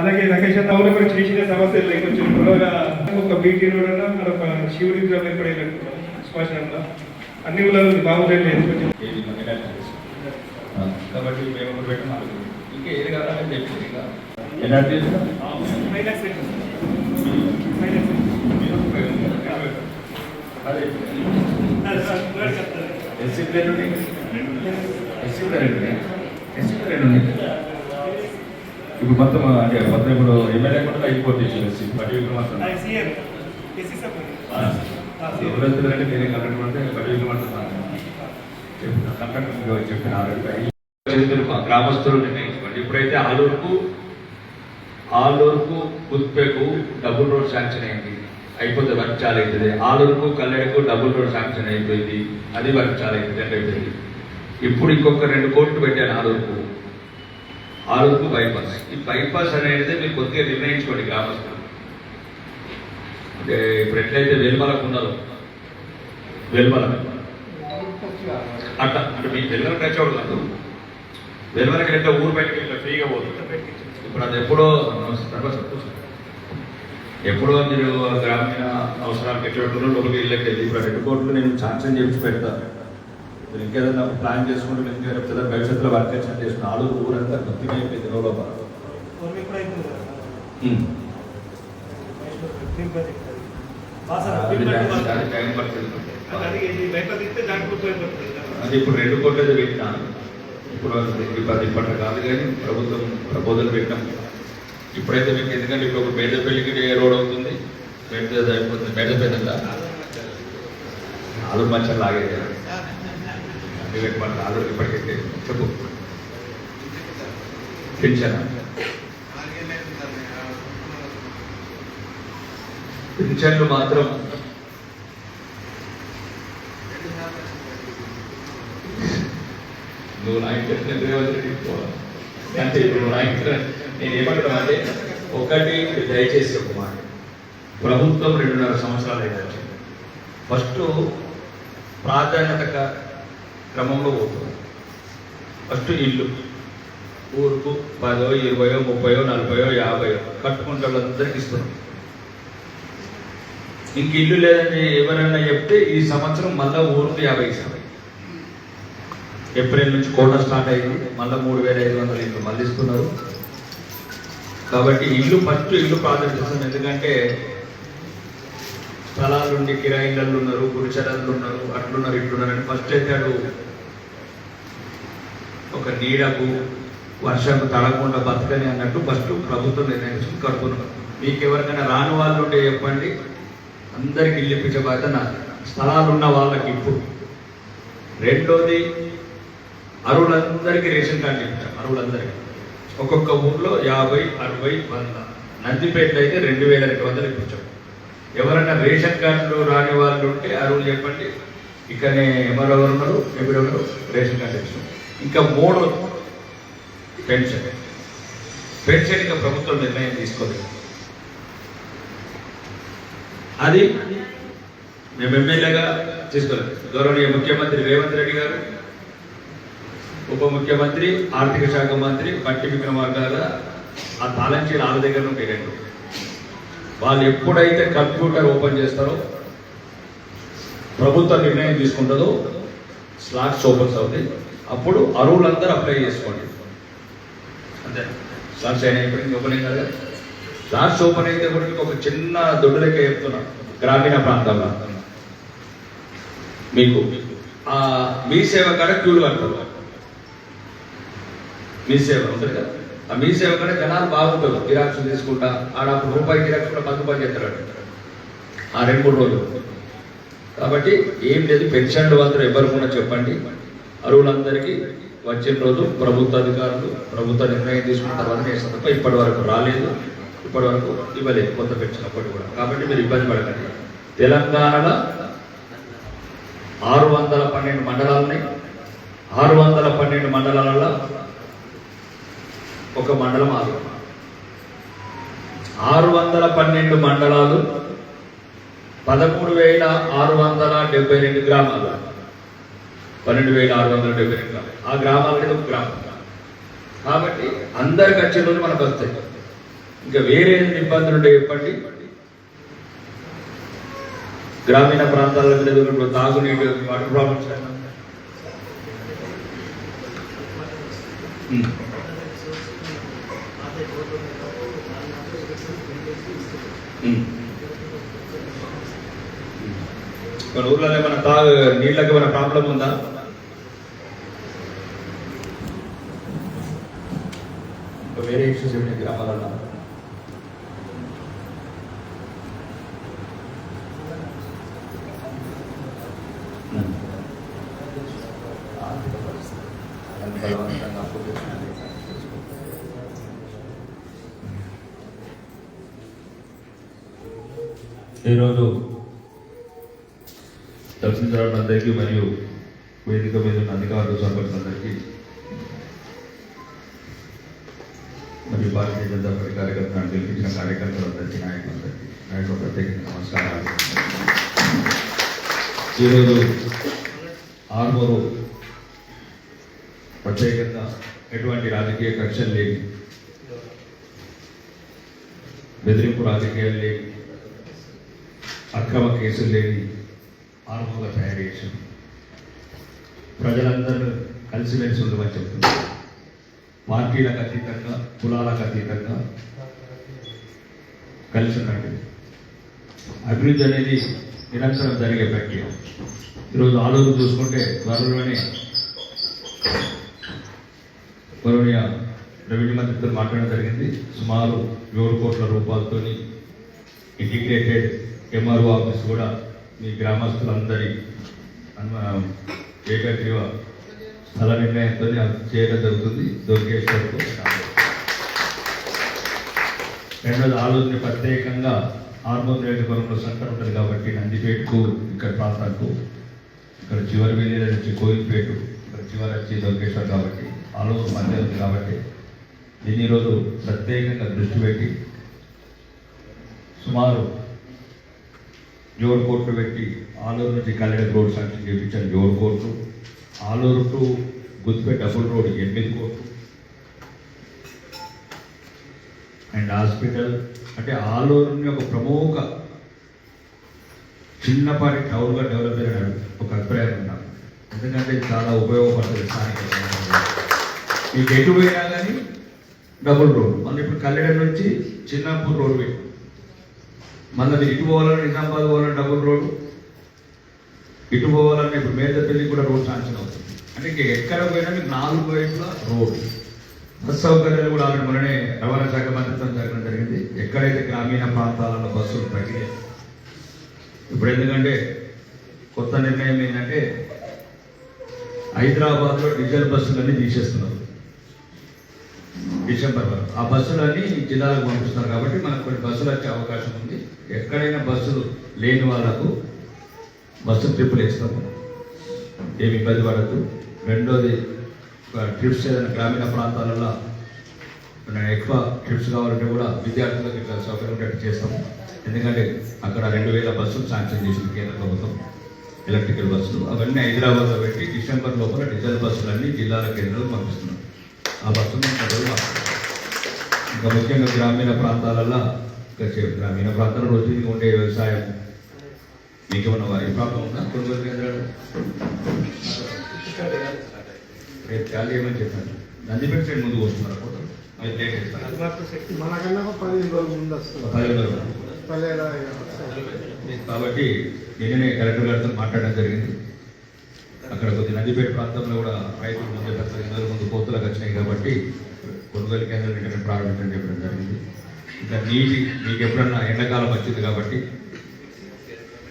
అలాగే రకేష్ టౌన్ కూడా చిన్న చిన్న సమస్యలు లేక కొంచెం గొడవగా ఒక బీటీ రోడ్ అన్న అక్కడ ఒక శివుడి విగ్రహం ఏర్పడేటట్టున్నాం శ్మశానంలో అన్ని ఊళ్ళలో బాగుంటుంది లేదు కొంచెం కాబట్టి మేము పెట్టాం ఇంకా ఏది కావాలని చెప్పి ఎనర్జీ ఇప్పుడు మొత్తం అంటే మొత్తం ఇప్పుడు ఎమ్మెల్యే కూడా అయిపోతుంది పర్టికులర్ మాత్రం ఎవరంటే వేరే కంటెంట్ పడితే పర్టికులర్ మాత్రం కంటెంట్ చెప్పిన గ్రామస్తులు నిర్ణయించుకోండి. ఇప్పుడైతే ఆలూరుకు గుత్పెకు డబుల్ రోడ్ శాంక్షన్ అయింది, అయిపోతే వర్క్ చాలా అవుతుంది. ఆలూరుకు కల్లెడకు డబుల్ రోడ్ శాంక్షన్ అయిపోయింది, అది వర్క్ చాలా అవుతుంది అయిపోయింది. ఇప్పుడు ఇంకొక 2 కోట్లు పెట్టాను ఆలూరుకు బైపాస్. ఈ బైపాస్ అనేది మీరు కొద్దిగా నిర్ణయించుకోండి గ్రామస్తులు. అంటే ఇప్పుడు ఎట్లయితే వెలుమలకు ఉన్నదో వెలుమల అట్లా అంటే మీకు వెలుమల తెచ్చవడం కాదు, వెలుమలకి ఎట్లా ఊరు బయటకి ఇట్లా ఫ్రీగా పోతుంది. ఇప్పుడు అది ఎప్పుడో మీరు గ్రామీణ అవసరాలకు ఎట్లా లోపలికి వెళ్ళకి వెళ్ళి ఇప్పుడు 2 కోట్లు నేను శాంక్షన్ చేసి పెడతాను. మీరు ఇంకేదైనా ప్లాన్ చేసుకుంటే ఇంకా భవిష్యత్తులో వర్క్ చేసుకున్న ఆలూరు ఊరంతా కొద్దిగా అయిపోయింది లోపల. టైం పడుతుంది. అది ఇప్పుడు 2 కోట్లు పెట్టినాను. ఇప్పుడు ఇప్పటి కాదు కానీ ప్రభుత్వం ప్రపోజల్ పెట్టాం. ఇప్పుడైతే మీకు ఎందుకంటే ఇప్పుడు ఒక మేడపల్లికి రోడ్ అవుతుంది, అయిపోతుంది మేడపల్లి ఆలూరు మంచి లాగే ఆలూరు ఇప్పటికైతే చెప్పు పింఛన్లు మాత్రం నువ్వు నా ఇంట్రెస్ట్ అంటే ఇప్పుడు నా ఇంట్రెస్ట్ నేను ఏమంటున్నా అంటే ఒకటి దయచేసి ఒక మాట, ప్రభుత్వం 2.5 సంవత్సరాలు అయితే ఫస్ట్ ప్రాధాన్యత క్రమంలో పోతుంది. ఫస్ట్ ఇల్లు ఊరుకు 10, 20, 30, 40, 50 కట్టుకుంటే వాళ్ళందరికీ ఇస్తున్నాం. ఇంక ఇల్లు లేదని ఎవరైనా చెప్తే ఈ సంవత్సరం మళ్ళీ ఊరుకు 50 ఇస్తాం. ఏప్రిల్ నుంచి కోట స్టార్ట్ అయింది, మళ్ళీ 3,500 ఇల్లు మళ్ళీ ఇస్తున్నారు. కాబట్టి ఫస్ట్ ఇల్లు ప్రాధాన్యత. ఎందుకంటే స్థలాలుండి కిరాయిళ్ళు ఉన్నారు, గురిచరాలు ఉన్నారు, అట్లున్నారు ఇట్లున్నారని ఫస్ట్ అయితే ఒక నీడకు వర్షానికి తడకుండా బతకని అన్నట్టు ఫస్ట్ ప్రభుత్వం నిర్ణయించుకుని కడుతున్నారు. మీకు ఎవరికైనా రాని వాళ్ళు ఉంటే చెప్పండి, అందరికి ఇల్లు ఇప్పించే బాధ్యత నా. స్థలాలు ఉన్న వాళ్ళకి ఇప్పుడు. రెండోది అరువులందరికీ రేషన్ కార్డు ఇప్పించాం. అరువులందరికీ ఒక్కొక్క ఊర్లో 50, 60, 100. నందిపేటలో అయితే 2,200 ఇప్పించాం. ఎవరైనా రేషన్ కార్డులు రాని వాళ్ళు ఉంటే అరువులు చెప్పండి, ఇక్కడనే ఎవరెవరు ఉన్నారు ఎవరెవరు రేషన్ కార్డు ఇచ్చాం. ఇంకా 3 పెన్షన్ ఇంకా ప్రభుత్వం నిర్ణయం తీసుకోలేదు. అది మేము ఎమ్మెల్యేగా తీసుకోలేదు. గౌరవనీయ ముఖ్యమంత్రి రేవంత్ రెడ్డి గారు, ఉప ముఖ్యమంత్రి, ఆర్థిక శాఖ మంత్రి బట్టి విక్రమార్క ఆ తాళంచీలు వాళ్ళ దగ్గర ఉంటాయి 2. వాళ్ళు ఎప్పుడైతే కంప్యూటర్ ఓపెన్ చేస్తారో ప్రభుత్వం నిర్ణయం తీసుకుంటుందో స్లాట్స్ ఓపెన్స్ అవుతాయి. అప్పుడు అరువులందరూ అప్లై చేసుకోండి. అంతే, స్లాట్స్ అయినా ఇప్పుడు ఓపెన్ కాదు. స్లాట్స్ ఓపెన్ అయితే కూడా ఒక చిన్న దొడ్డు లెక్క చెప్తున్నాను. గ్రామీణ ప్రాంతంలో మీకు మీ సేవ కాడ క్యూలు కడతారు. మీ సేవ ఉంటుంది కదా, ఆ మీ సేవ కాడ జనాలు బాగుంటారు. జిరాక్స్ తీసుకుంటా ఆడ రూపాయి జిరాక్స్ కూడా 10 రూపాయలు చేస్తారు ఆ 2-3 రోజులు. కాబట్టి ఏం లేదు, పెన్షన్లు మాత్రం ఎవరికన్నా చెప్పండి. అరువులందరికీ వచ్చిన రోజు ప్రభుత్వ అధికారులు ప్రభుత్వ నిర్ణయం తీసుకున్న తర్వాత చేసిన తప్ప ఇప్పటి వరకు రాలేదు, ఇప్పటి వరకు ఇవ్వలేదు కొత్త పెన్షన్ అప్పటి కూడా. కాబట్టి మీరు ఇబ్బంది పడకండి. తెలంగాణలో 612 మండలాలు ఉన్నాయి. 612 మండలాలలో ఒక మండలం ఆలూరు. 612 మండలాలు 13,672 గ్రామాలు. 12,672 గ్రామాలు. ఆ గ్రామాలకి ఒక గ్రామం. కాబట్టి అందరికి వచ్చే రోజు మనకు వస్తాయి. ఇంకా వేరే ఇబ్బందులు ఉంటే చెప్పండి. గ్రామీణ ప్రాంతాల మీద ఎదుర్కొంటున్న తాగునీటి వాటర్ ప్రాబ్లమ్స్ మన ఊర్లో ఏమైనా నీళ్ళకి ఏమైనా ప్రాబ్లం ఉందా? వేరే ఇష్యూస్ ఏమిటి గ్రామాలలో? ఈరోజు తహసీల్దారులందరికీ మరియు వేదిక మీద ఉన్న అధికారులు సభ్యులందరికీ మరియు భారతీయ జనతా పార్టీ కార్యకర్తలను గెలిపించిన కార్యకర్తలందరికీ నాయకులు ప్రత్యేక నమస్కారాలు. ఈరోజు ఆర్మూరు ప్రత్యేకంగా ఎటువంటి రాజకీయ కక్షలు లేని, బెదిరింపు రాజకీయాలు లేని, అక్రమ కేసులు లేని ఆర్మూరుగా తయారు చేశారు. ప్రజలందరూ కలిసిమెలిసి ఉండమని చెప్తున్నారు. పార్టీలకు అతీతంగా, కులాలకు అతీతంగా కలిసి ఉన్నట్టు అభివృద్ధి అనేది నిరంతరం జరిగే ప్రక్రియ. ఈరోజు ఆలోచన చూసుకుంటే త్వరలోనే గౌరవనీయ రెవెన్యూ మంత్రితో మాట్లాడడం జరిగింది. సుమారు 7 కోట్ల రూపాయలతో ఇంటిగ్రేటెడ్ ఎంఆర్ఓ ఆఫీస్ కూడా మీ గ్రామస్తులందరి ఏకగ్రీవ స్థల నిర్ణయంతో చేయడం జరుగుతుంది. దొరికేశ్వరకు రెండోది ఆలోచన ప్రత్యేకంగా ఆర్మూరు నియోజకవర్గంలో సెంటర్ ఉంటుంది కాబట్టి నందిపేటకు, ఇక్కడ ప్రాంతాలకు, ఇక్కడ చివరి వెళ్ళేది నుంచి కోయిల్పేట, ఇక్కడ చివరి వచ్చి దొరికేశ్వర్ కాబట్టి ఆలోచన మధ్య ఉంది కాబట్టి దీన్ని ఈరోజు ప్రత్యేకంగా దృష్టి పెట్టి సుమారు 7 కోట్లు పెట్టి ఆలూరు నుంచి కల్లెడ రోడ్ శాంక్షన్ చేయించాను 7 కోట్లు, ఆలూరు టు గుత్తిపేట డబుల్ రోడ్ 8 కోట్లు, అండ్ హాస్పిటల్ అంటే ఆలూరుని ఒక ప్రముఖ చిన్నపాటి టౌన్గా డెవలప్ అయిన ఒక అభిప్రాయం ఉన్నాం. ఎందుకంటే ఇది చాలా ఉపయోగపడుతుంది స్థానిక. మీకు ఎటు పోయినా కానీ డబుల్ రోడ్, మళ్ళీ ఇప్పుడు కల్లెడ నుంచి చిన్నాపూర్ రోడ్ పెట్టి మళ్ళీ మీరు ఇటు పోవాలని నిజామాబాద్ పోవాలని డబుల్ రోడ్డు, ఇటు పోవాలని ఇప్పుడు మేదపల్లి కూడా రోడ్ శాంక్షన్ అవుతుంది. అంటే ఇంకా ఎక్కడ పోయినా మీకు 4 వైపుల రోడ్డు, బస్ సౌకర్యాలు కూడా ఆల్రెడీ మొన్ననే రవాణా శాఖ మంత్రిత్వం జరగడం జరిగింది. ఎక్కడైతే గ్రామీణ ప్రాంతాలలో బస్సులు తగ్గినాయి, ఇప్పుడు ఎందుకంటే కొత్త నిర్ణయం ఏంటంటే హైదరాబాద్లో డీజిల్ బస్సులన్నీ తీసేస్తున్నారు డిసెంబర్ వరకు. ఆ బస్సులన్నీ జిల్లాలకు పంపిస్తున్నారు కాబట్టి మనకు కొన్ని బస్సులు వచ్చే అవకాశం ఉంది. ఎక్కడైనా బస్సులు లేని వాళ్ళకు బస్సు ట్రిప్పులు ఇస్తాము, ఏమి ఇబ్బంది పడద్దు. రెండోది ట్రిప్స్ ఏదైనా గ్రామీణ ప్రాంతాలలో ఎక్కువ ట్రిప్స్ కావాలంటే కూడా విద్యార్థులకు ఇక్కడ సౌకర్యం ఉండేట్టు చేస్తాము. ఎందుకంటే అక్కడ 2000 బస్సులు శాంక్షన్ చేసింది కేంద్ర ప్రభుత్వం, ఎలక్ట్రికల్ బస్సులు. అవన్నీ హైదరాబాద్లో పెట్టి డిసెంబర్ లోపల డీజిల్ బస్సులన్నీ జిల్లాల కేంద్రాలకు పంపిస్తున్నాం. ఆ బస్సులు ఇంకా ముఖ్యంగా గ్రామీణ ప్రాంతాలలో గ్రామీణ ప్రాంతాల్లో రోజు ఉండే వ్యవసాయం మీకు ఏమన్నా వారి ప్రాబ్లం ఉందా? కొనుగోలు కేంద్రాలు రేపు ఖాళీ ఏమని చెప్పాను. నందిపేట సైడ్ ముందుకు వస్తున్నారు ఫోటో కాబట్టి నిన్ననే కలెక్టర్ గారితో మాట్లాడడం జరిగింది. అక్కడ కొద్ది నందిపేట ప్రాంతంలో కూడా రైతులు ముందు 10 రోజుల ముందు కోతులకు వచ్చినాయి కాబట్టి కొనుగోలు కేంద్రాలు వెంటనే ప్రారంభించడం చెప్పడం జరిగింది. ఇంకా నీటి మీకు ఎప్పుడన్నా ఎండాకాలం వచ్చింది కాబట్టి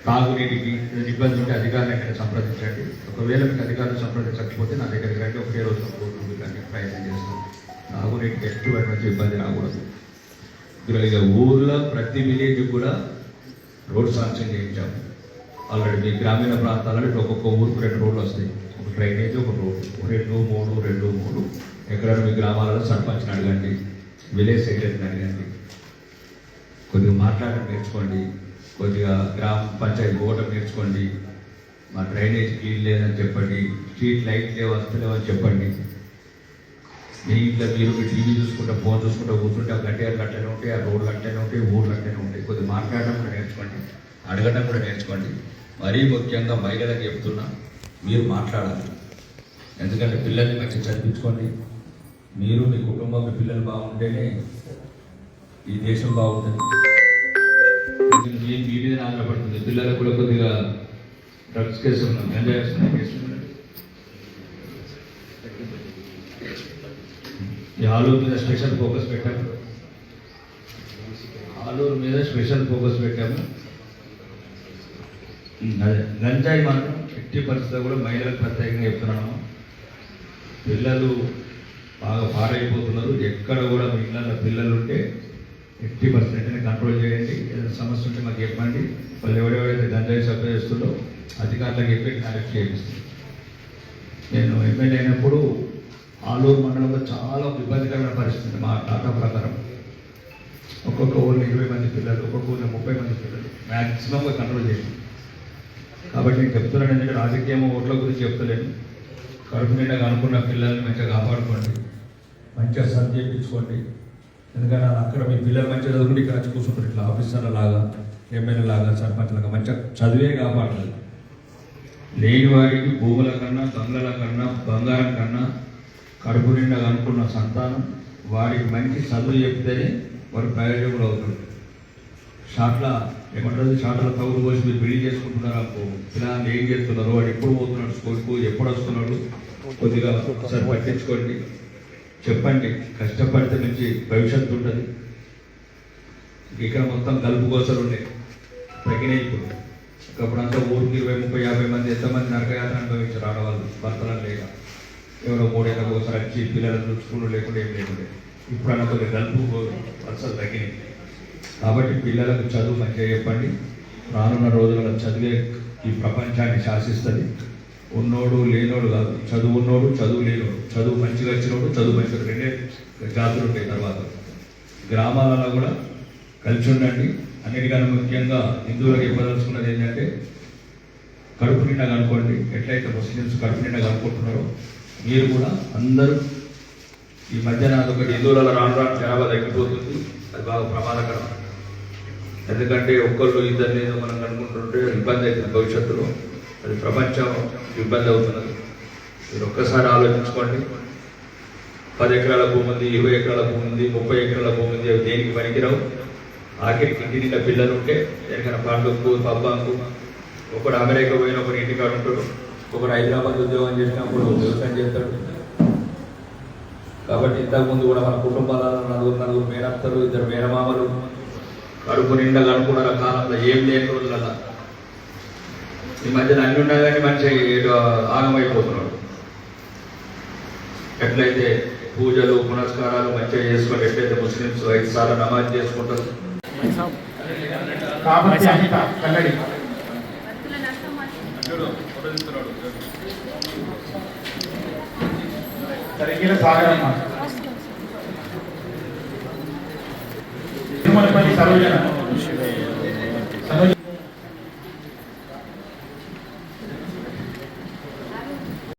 తాగునీటికి ఇబ్బంది ఉంటే అధికారులు వెంటనే సంప్రదించండి. ఒకవేళ మీకు అధికారులు సంప్రదించకపోతే నా దగ్గరికి రండి, ఒకే రోజులో కోర్టు మీకు ప్రయత్నం చేస్తాం. తాగునీటికి ఎటువంటి ఇబ్బంది రాకూడదు. ఇక ఊర్లో ప్రతి విలేజ్ కూడా రోడ్ శాంక్షన్ చేయించాము ఆల్రెడీ. మీ గ్రామీణ ప్రాంతాలలో ఒక్కొక్క ఊరికి 2 రోడ్లు వస్తాయి, ఒక డ్రైనేజ్, ఒక రోడ్డు, 2, 3 ఎక్కడైనా మీ గ్రామాలలో సర్పంచ్ని అడగండి, విలేజ్ సెక్రటరీని అడగండి, కొద్దిగా మాట్లాడడం నేర్చుకోండి, కొద్దిగా గ్రామ పంచాయతీ ఓటర్ నేర్చుకోండి. మా డ్రైనేజ్ క్లీన్ లేదని చెప్పండి, స్ట్రీట్ లైట్ లేవు వస్తలేవని చెప్పండి. మీ ఇంట్లో మీరు మీ టీవీ చూసుకుంటా ఫోన్ చూసుకుంటా కూర్చుంటే ఆ గడ్డలు అట్లనే ఉంటాయి, ఆ రోడ్లు అట్లనే ఉంటాయి, ఊర్లు అట్లనే ఉంటాయి. కొద్దిగా మాట్లాడడం కూడా నేర్చుకోండి, అడగడం కూడా నేర్చుకోండి. మరీ ముఖ్యంగా మహిళలకు చెప్తున్నా, మీరు మాట్లాడాలి. ఎందుకంటే పిల్లల్ని మంచిగా చదివించుకోండి. మీరు మీ కుటుంబం మీ పిల్లలు బాగుంటేనే ఈ దేశం బాగుంటుంది. మీ మీద ఆధారపడుతుంది. పిల్లలకు కూడా కొద్దిగా డ్రగ్స్ కేసు ఉన్నాం, ఎంజాయ్ చేస్తున్న కేసు ఈ ఆలూరు మీద స్పెషల్ ఫోకస్ పెట్టాము. ఆలూరు మీద స్పెషల్ ఫోకస్ పెట్టాము. అదే గంజాయి మాత్రం ఎట్టి పరిస్థితుల్లో కూడా మహిళలకు ప్రత్యేకంగా చెప్తున్నాము. పిల్లలు బాగా పాడైపోతున్నారు. ఎక్కడ కూడా మీ ఇళ్ళల్లో పిల్లలు ఉంటే ఎట్టి పర్సెంట్ని కంట్రోల్ చేయండి. ఏదైనా సమస్య ఉంటే మాకు చెప్పండి. వాళ్ళు ఎవరెవరైతే గంజాయి సప్లై చేస్తుందో అధికారులకు చెప్పి కనెక్ట్ చేయిస్తుంది. నేను ఎమ్మెల్యే అయినప్పుడు ఆలూరు మండలంలో చాలా ఇబ్బందికరమైన పరిస్థితి. మా డాటా ప్రకారం ఒక్కొక్క ఊరిలో 20 మంది పిల్లలు, ఒక్కొక్క ఊరిలో 30 మంది పిల్లలు మ్యాక్సిమంగా కంట్రోల్ చేయండి. కాబట్టి నేను చెప్తున్నాను, ఎందుకంటే రాజకీయం ఓట్ల గురించి చెప్తలేను. కడుపు నిండా అనుకున్న పిల్లల్ని మంచిగా కాపాడుకోండి, మంచిగా సర్వ్ చేయించుకోండి. ఎందుకంటే అక్కడ మీ పిల్లలు మంచిగా చదువుకుంటే ఇక్కడ వచ్చి కూర్చుంటారు. ఇట్లా ఆఫీసర్ల లాగా, ఎమ్మెల్యే లాగా, సర్పంచ్ లాగా మంచిగా చదివే కాపాడాలి. లేని వారికి భూముల కన్నా, బంగ్లాల కన్నా, బంగారం కన్నా కడుపు నిండా అనుకున్న సంతానం వారికి మంచి చదువు చెప్తేనే వారు ప్రయోజకులు అవుతారు. షాట్ల ఏమంటారు, షాట్ల తగులు పోసి మీరు పెళ్లి చేసుకుంటున్నారు అనుకో, పిల్లలు ఏం చేస్తున్నారు, వాడు ఎప్పుడు పోతున్నాడు స్కూల్కు, ఎప్పుడు వస్తున్నాడు, కొద్దిగా ఒకసారి పట్టించుకోండి, చెప్పండి. కష్టపడితే మంచి భవిష్యత్తు ఉంటుంది. ఇక్కడ మొత్తం కలుపు కోసలు ఉన్నాయి, తగ్గినాయి. ఇప్పుడు ఒకప్పుడంతా ఊరికి 20, 30, 50 మంది ఎంతమంది నరకయాత్ర అనుభవించారు ఆడవాళ్ళు, భర్తలను లేక. ఎవరో 3 ఏళ్ళకి ఒకసారి వచ్చి పిల్లలను స్కూళ్ళు లేకుండా ఏం లేకుండే. ఇప్పుడు అన్న కొద్దిగా కలుపు వరుసలు తగ్గినాయి. కాబట్టి పిల్లలకు చదువు మంచిగా చెప్పండి. రానున్న రోజులలో చదివే ఈ ప్రపంచాన్ని శాసిస్తుంది. ఉన్నోడు లేనోడు కాదు, చదువు ఉన్నోడు, చదువు లేనోడు. చదువు మంచిగా వచ్చినోడు, చదువు మంచిగా, 2 జాతులు ఉంటాయి. తర్వాత గ్రామాలలో కూడా కలిసి ఉండండి. అన్నిటికన్నా ముఖ్యంగా హిందువులకు ఇవ్వదలుచుకున్నది ఏంటంటే కడుపు నిండా కనుక్కోండి. ఎట్లయితే ముస్లిమ్స్ కడుపు నిండా కనుక్కుంటున్నారో మీరు కూడా అందరూ. ఈ మధ్యన అదొకటి హిందువులలో రాను రాను జనాభా తగ్గిపోతుంది. అది బాగా ప్రమాదకరం. ఎందుకంటే ఒక్కళ్ళు ఇద్దరు ఏదో మనం కనుక్కుంటుంటే ఇబ్బంది అవుతుంది భవిష్యత్తులో. అది ప్రపంచం ఇబ్బంది అవుతున్నది. మీరు ఒక్కసారి ఆలోచించుకోండి. 10 ఎకరాల భూమి ఉంది, 20 ఎకరాల భూమి ఉంది, 30 ఎకరాల భూమి ఉంది, అవి దేనికి పనికిరావు. ఆఖరికి ఇంటి నిండా పిల్లలు ఉంటే ఎక్కడికైనా పండుగకు, పబ్బాకు, ఒకడు అమెరికా పోయిన ఒకటి ఇంటికాడ ఉంటాడు, ఒకడు హైదరాబాద్ ఉద్యోగం చేసినప్పుడు వ్యవసాయం చేస్తాడు. కాబట్టి ఇంతకుముందు కూడా మన కుటుంబాలలో 4 మేనత్తలు, 2 మేనమామలు కడుపు నిండా అనుకున్న కాలంలో ఏం లేని రోజులల్లా ఈ మధ్యన అన్ని ఉన్నా కానీ మంచి ఆగమైపోతున్నాడు. ఎట్లయితే పూజలు పునస్కారాలు మంచిగా చేసుకొని, ఎట్లయితే ముస్లిమ్స్ 5 సార్లు నమాజ్ చేసుకుంటారు. సరోజన